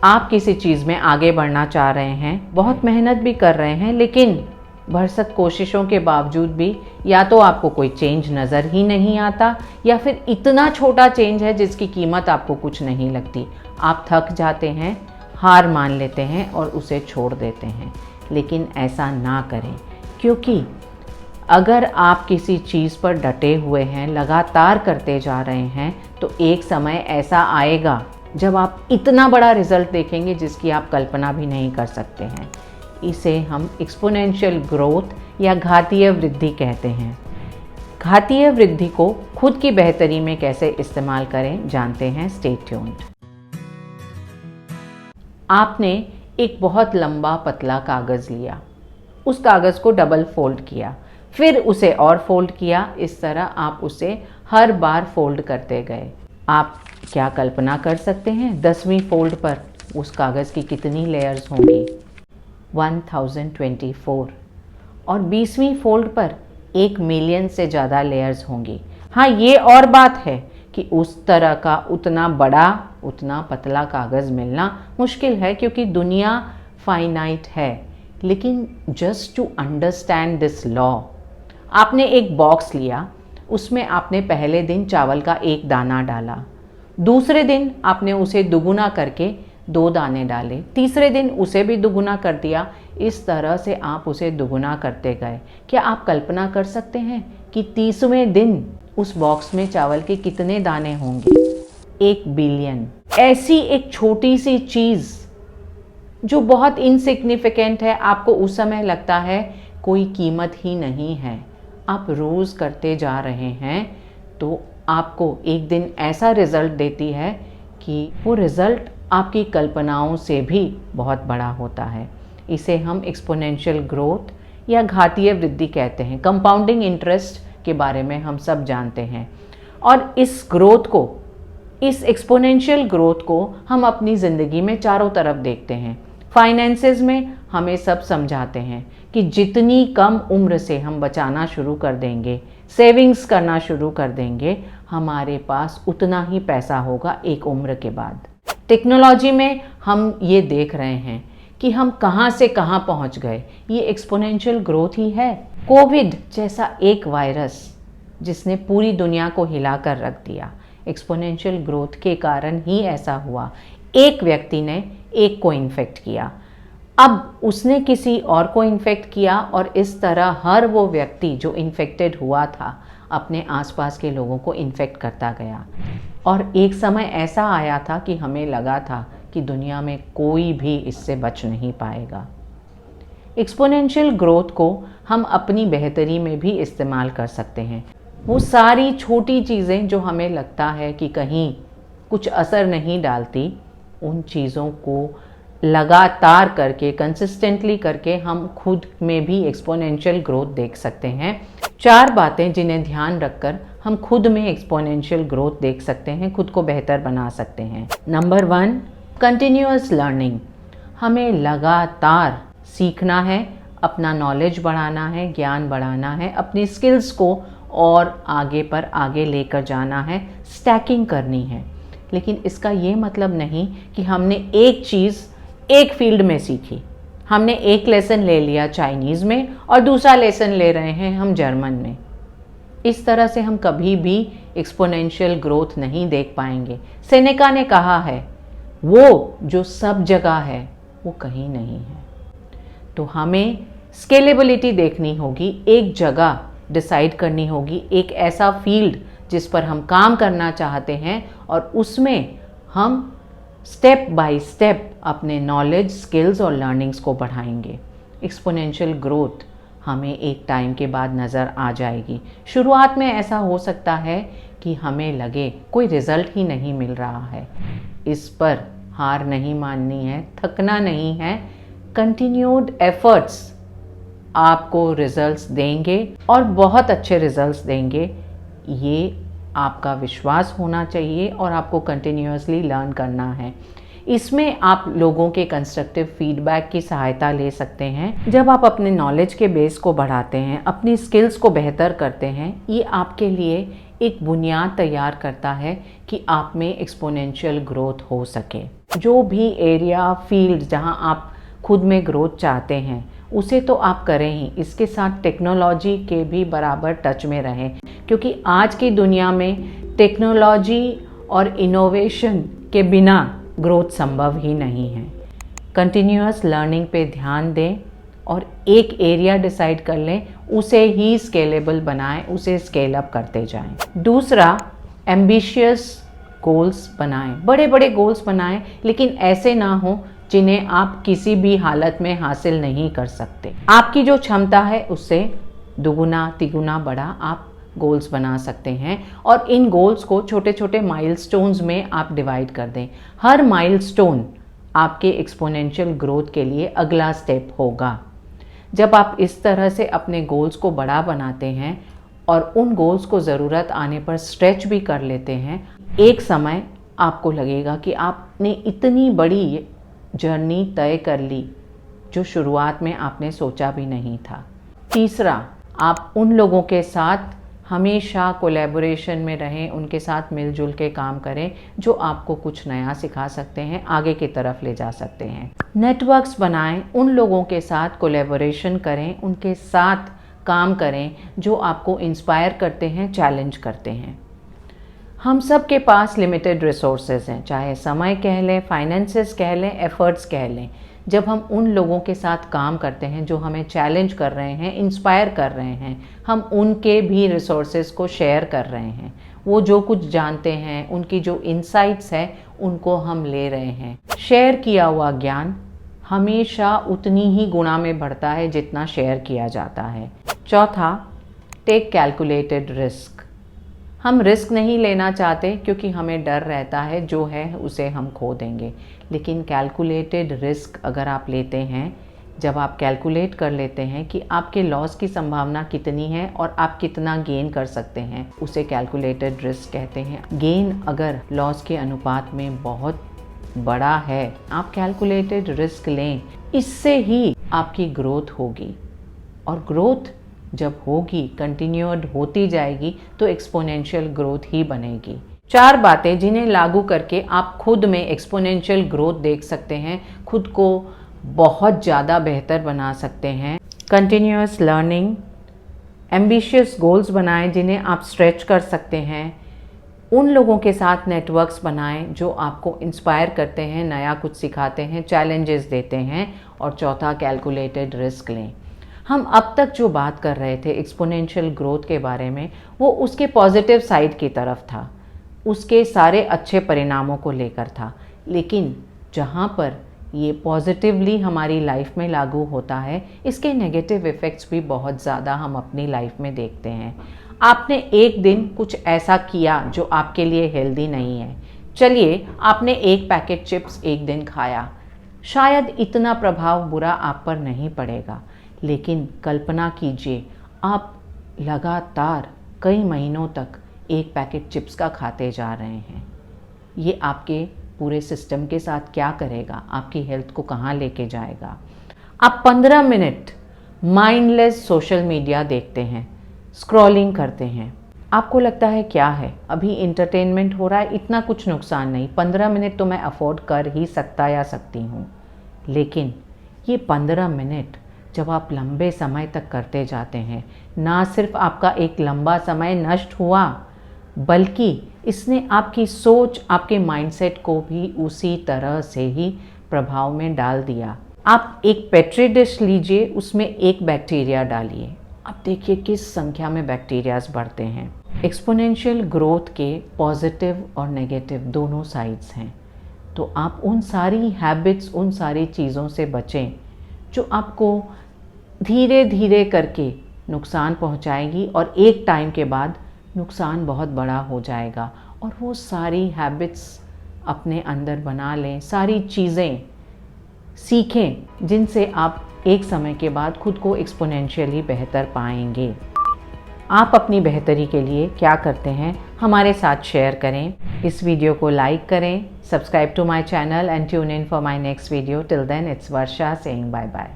आप किसी चीज़ में आगे बढ़ना चाह रहे हैं, बहुत मेहनत भी कर रहे हैं, लेकिन भरसक कोशिशों के बावजूद भी या तो आपको कोई चेंज नज़र ही नहीं आता, या फिर इतना छोटा चेंज है जिसकी कीमत आपको कुछ नहीं लगती। आप थक जाते हैं, हार मान लेते हैं और उसे छोड़ देते हैं। लेकिन ऐसा ना करें, क्योंकि अगर आप किसी चीज़ पर डटे हुए हैं, लगातार करते जा रहे हैं, तो एक समय ऐसा आएगा जब आप इतना बड़ा रिजल्ट देखेंगे जिसकी आप कल्पना भी नहीं कर सकते हैं। इसे हम एक्सपोनेंशियल ग्रोथ या घातीय वृद्धि कहते हैं। घातीय वृद्धि को खुद की बेहतरी में कैसे इस्तेमाल करें, जानते हैं। Stay tuned. आपने एक बहुत लंबा पतला कागज़ लिया, उस कागज़ को डबल फोल्ड किया, फिर उसे और फोल्ड किया। इस तरह आप उसे हर बार फोल्ड करते गए। आप क्या कल्पना कर सकते हैं 10वीं फोल्ड पर उस कागज़ की कितनी लेयर्स होंगी? 1024। और 20वीं फोल्ड पर 1 मिलियन से ज़्यादा लेयर्स होंगी। हाँ, ये और बात है कि उस तरह का उतना बड़ा, उतना पतला कागज़ मिलना मुश्किल है, क्योंकि दुनिया फाइनाइट है। लेकिन just to understand this law, आपने एक बॉक्स लिया, उसमें आपने पहले दिन चावल का 1 दाना डाला, दूसरे दिन आपने उसे दुगुना करके 2 दाने डाले, तीसरे दिन उसे भी दुगुना कर दिया। इस तरह से आप उसे दुगुना करते गए। क्या आप कल्पना कर सकते हैं कि 30वें दिन उस बॉक्स में चावल के कितने दाने होंगे? 1 बिलियन। ऐसी एक छोटी सी चीज़ जो बहुत इनसिग्निफिकेंट है, आपको उस समय लगता है कोई कीमत ही नहीं है, आप रोज़ करते जा रहे हैं, तो आपको एक दिन ऐसा रिज़ल्ट देती है कि वो रिज़ल्ट आपकी कल्पनाओं से भी बहुत बड़ा होता है। इसे हम एक्सपोनेंशियल ग्रोथ या घातीय वृद्धि कहते हैं। कंपाउंडिंग इंटरेस्ट के बारे में हम सब जानते हैं। और इस ग्रोथ को, इस एक्सपोनेंशियल ग्रोथ को हम अपनी ज़िंदगी में चारों तरफ देखते हैं। फाइनेंसेस में हमें सब समझाते हैं कि जितनी कम उम्र से हम बचाना शुरू कर देंगे, सेविंग्स करना शुरू कर देंगे, हमारे पास उतना ही पैसा होगा एक उम्र के बाद। टेक्नोलॉजी में हम ये देख रहे हैं कि हम कहाँ से कहाँ पहुँच गए। ये एक्सपोनेंशियल ग्रोथ ही है। कोविड जैसा एक वायरस जिसने पूरी दुनिया को हिला कर रख दिया, एक्सपोनेंशियल ग्रोथ के कारण ही ऐसा हुआ। एक व्यक्ति ने एक को इन्फेक्ट किया, अब उसने किसी और को इन्फेक्ट किया, और इस तरह हर वो व्यक्ति जो इन्फेक्टेड हुआ था अपने आसपास के लोगों को इन्फेक्ट करता गया। और एक समय ऐसा आया था कि हमें लगा था कि दुनिया में कोई भी इससे बच नहीं पाएगा। एक्सपोनेंशियल ग्रोथ को हम अपनी बेहतरी में भी इस्तेमाल कर सकते हैं। वो सारी छोटी चीज़ें जो हमें लगता है कि कहीं कुछ असर नहीं डालती, उन चीज़ों को लगातार करके, कंसिस्टेंटली करके हम खुद में भी एक्सपोनेंशियल ग्रोथ देख सकते हैं। 4 बातें जिन्हें ध्यान रखकर हम खुद में एक्सपोनेंशियल ग्रोथ देख सकते हैं, खुद को बेहतर बना सकते हैं। Number 1, continuous learning. हमें लगातार सीखना है, अपना नॉलेज बढ़ाना है, ज्ञान बढ़ाना है, अपनी स्किल्स को और आगे पर आगे लेकर जाना है, स्टैकिंग करनी है। लेकिन इसका ये मतलब नहीं कि हमने एक चीज़ एक फील्ड में सीखी। हमने एक लेसन ले लिया चाइनीज़ में और दूसरा लेसन ले रहे हैं हम जर्मन में। इस तरह से हम कभी भी एक्सपोनेंशियल ग्रोथ नहीं देख पाएंगे। सेनेका ने कहा है, वो जो सब जगह है वो कहीं नहीं है। तो हमें स्केलेबिलिटी देखनी होगी, एक जगह डिसाइड करनी होगी, एक ऐसा फील्ड जिस पर हम काम करना चाहते हैं, और उसमें हम स्टेप बाय स्टेप अपने नॉलेज, स्किल्स और लर्निंग्स को बढ़ाएंगे। एक्सपोनेंशियल ग्रोथ हमें एक टाइम के बाद नज़र आ जाएगी। शुरुआत में ऐसा हो सकता है कि हमें लगे कोई रिज़ल्ट ही नहीं मिल रहा है। इस पर हार नहीं माननी है, थकना नहीं है। कंटिन्यूड एफर्ट्स आपको रिजल्ट्स देंगे और बहुत अच्छे रिजल्ट्स देंगे। ये आपका विश्वास होना चाहिए और आपको कंटिन्यूअसली लर्न करना है। इसमें आप लोगों के कंस्ट्रक्टिव फीडबैक की सहायता ले सकते हैं। जब आप अपने नॉलेज के बेस को बढ़ाते हैं, अपनी स्किल्स को बेहतर करते हैं, ये आपके लिए एक बुनियाद तैयार करता है कि आप में एक्सपोनेंशियल ग्रोथ हो सके। जो भी एरिया फील्ड जहां आप खुद में ग्रोथ चाहते हैं उसे तो आप करें ही, इसके साथ टेक्नोलॉजी के भी बराबर टच में रहें, क्योंकि आज की दुनिया में टेक्नोलॉजी और इनोवेशन के बिना ग्रोथ संभव ही नहीं है। कंटिन्यूअस लर्निंग पे ध्यान दें और एक एरिया डिसाइड कर लें, उसे ही स्केलेबल बनाएं, उसे स्केल अप करते जाएं। दूसरा, एम्बिशियस गोल्स बनाएं, बड़े बड़े गोल्स बनाएं, लेकिन ऐसे ना हो जिन्हें आप किसी भी हालत में हासिल नहीं कर सकते। आपकी जो क्षमता है उससे दुगुना तिगुना बड़ा आप गोल्स बना सकते हैं और इन गोल्स को छोटे छोटे माइलस्टोन्स में आप डिवाइड कर दें। हर माइलस्टोन आपके एक्सपोनेंशियल ग्रोथ के लिए अगला स्टेप होगा। जब आप इस तरह से अपने गोल्स को बड़ा बनाते हैं और उन गोल्स को ज़रूरत आने पर स्ट्रेच भी कर लेते हैं, एक समय आपको लगेगा कि आपने इतनी बड़ी जर्नी तय कर ली जो शुरुआत में आपने सोचा भी नहीं था। तीसरा, आप उन लोगों के साथ हमेशा कोलैबोरेशन में रहें, उनके साथ मिलजुल के काम करें जो आपको कुछ नया सिखा सकते हैं, आगे की तरफ ले जा सकते हैं। नेटवर्क्स बनाएं, उन लोगों के साथ कोलैबोरेशन करें, उनके साथ काम करें जो आपको इंस्पायर करते हैं, चैलेंज करते हैं। हम सब के पास लिमिटेड रिसोर्सेज हैं, चाहे समय कह लें, फाइनेंसेस कह लें, एफर्ट्स कह लें। जब हम उन लोगों के साथ काम करते हैं जो हमें चैलेंज कर रहे हैं, इंस्पायर कर रहे हैं, हम उनके भी रिसोर्सेज को शेयर कर रहे हैं। वो जो कुछ जानते हैं, उनकी जो इनसाइट्स है, उनको हम ले रहे हैं। शेयर किया हुआ ज्ञान हमेशा उतनी ही गुणा में बढ़ता है जितना शेयर किया जाता है। चौथा, टेक कैलकुलेटेड रिस्क। हम रिस्क नहीं लेना चाहते क्योंकि हमें डर रहता है जो है उसे हम खो देंगे, लेकिन कैलकुलेटेड रिस्क अगर आप लेते हैं, जब आप कैलकुलेट कर लेते हैं कि आपके लॉस की संभावना कितनी है और आप कितना गेन कर सकते हैं, उसे कैलकुलेटेड रिस्क कहते हैं। गेन अगर लॉस के अनुपात में बहुत बड़ा है, आप कैलकुलेटेड रिस्क लें, इससे ही आपकी ग्रोथ होगी और ग्रोथ जब होगी, कंटिन्यूड होती जाएगी, तो एक्सपोनेंशियल ग्रोथ ही बनेगी। 4 बातें जिन्हें लागू करके आप खुद में एक्सपोनेंशियल ग्रोथ देख सकते हैं, खुद को बहुत ज़्यादा बेहतर बना सकते हैं। कंटिन्यूअस लर्निंग, एम्बिशियस गोल्स बनाएं जिन्हें आप स्ट्रेच कर सकते हैं, उन लोगों के साथ नेटवर्क्स बनाएं जो आपको इंस्पायर करते हैं, नया कुछ सिखाते हैं, चैलेंजेस देते हैं। और चौथा, कैलकुलेटेड रिस्क लें। हम अब तक जो बात कर रहे थे एक्सपोनेंशियल ग्रोथ के बारे में, वो उसके पॉजिटिव साइड की तरफ था, उसके सारे अच्छे परिणामों को लेकर था। लेकिन जहाँ पर ये पॉजिटिवली हमारी लाइफ में लागू होता है, इसके नेगेटिव इफ़ेक्ट्स भी बहुत ज़्यादा हम अपनी लाइफ में देखते हैं। आपने एक दिन कुछ ऐसा किया जो आपके लिए हेल्दी नहीं है। चलिए, आपने एक पैकेट चिप्स एक दिन खाया, शायद इतना प्रभाव बुरा आप पर नहीं पड़ेगा, लेकिन कल्पना कीजिए आप लगातार कई महीनों तक एक पैकेट चिप्स का खाते जा रहे हैं। ये आपके पूरे सिस्टम के साथ क्या करेगा, आपकी हेल्थ को कहाँ लेके जाएगा। आप 15 मिनट माइंडलेस सोशल मीडिया देखते हैं, स्क्रॉलिंग करते हैं, आपको लगता है क्या है, अभी इंटरटेनमेंट हो रहा है, इतना कुछ नुकसान नहीं, 15 मिनट तो मैं अफोर्ड कर ही सकता या सकती हूँ। लेकिन ये 15 मिनट जब आप लंबे समय तक करते जाते हैं, ना सिर्फ आपका एक लंबा समय नष्ट हुआ, बल्कि इसने आपकी सोच, आपके माइंडसेट को भी उसी तरह से ही प्रभाव में डाल दिया। आप एक पेट्री डिश लीजिए, उसमें एक बैक्टीरिया डालिए, अब देखिए किस संख्या में बैक्टीरियाज बढ़ते हैं। एक्सपोनेंशियल ग्रोथ के पॉजिटिव और नेगेटिव दोनों साइड्स हैं, तो आप उन सारी हैबिट्स, उन सारी चीज़ों से बचें जो आपको धीरे धीरे करके नुकसान पहुंचाएगी और एक टाइम के बाद नुकसान बहुत बड़ा हो जाएगा। और वो सारी हैबिट्स अपने अंदर बना लें, सारी चीज़ें सीखें जिनसे आप एक समय के बाद खुद को एक्सपोनेंशियली बेहतर पाएंगे। आप अपनी बेहतरी के लिए क्या करते हैं हमारे साथ शेयर करें। इस वीडियो को लाइक करें, subscribe to my channel and tune in for my next video. Till then it's Varsha saying bye bye.